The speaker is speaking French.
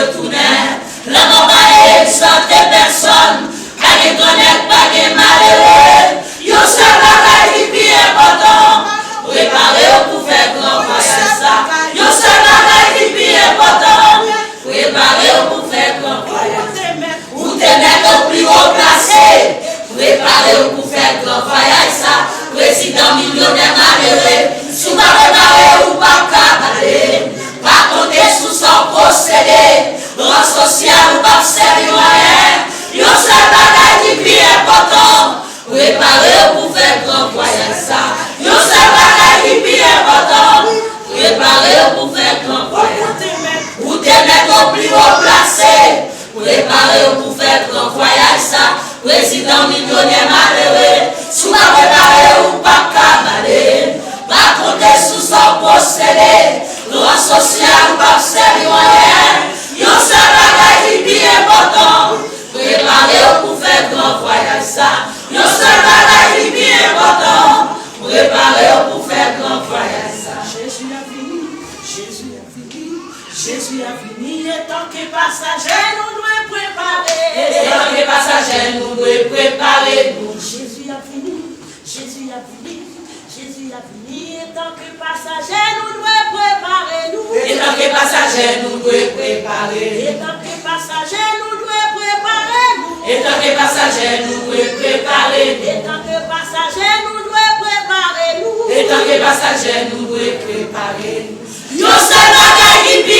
retourner. La campagne exalté personne. Pas de connect, pas de malheureux. Yo seul bagage qui est important. Préparez pour faire grand voyage ça. Yo seul bagage qui est important. Préparez pour faire grand voyage. Ou te mettre au plus haut placé. Préparez pour faire grand voyage ça. Président millionnaire malheureux. Sous pas préparé ou pas caballer. Pas compter sous son procédé. Rang social ou pas servir rien. Yo seul bagage qui est important. Préparez pour faire grand voyage ça. Yo seul bagage qui est important. Préparez pour faire grand voyage. Ou te mettre au plus haut placé. Préparez pour faire grand voyage ça. Président millionnaire malheureux. Sous pas préparé ou pas caballer. Pas compter sous son procédé. Loi sociale ou pas servir rien. Yo seul bagage qui est important. Préparez pour faire grand voyage ça. Yo seul bagage qui est important. Préparez pour faire grand voyage ça. Jésus a fini, Jésus a fini, Jésus a fini. Et tant que passager, nous devons préparer. Et tant que passager, nous devons préparer nous. Jésus a fini, Jésus a fini, Jésus a fini. Et tant que passager, nous devons préparer nous. Et tant que passager, nous devons préparer. Et tant que passager, nous devons préparer nous. Et tant que passager, nous devons préparer. Et tant que passager, nous devons préparer nous. Et tant que passager, nous devons préparer. Yo seul bagage qui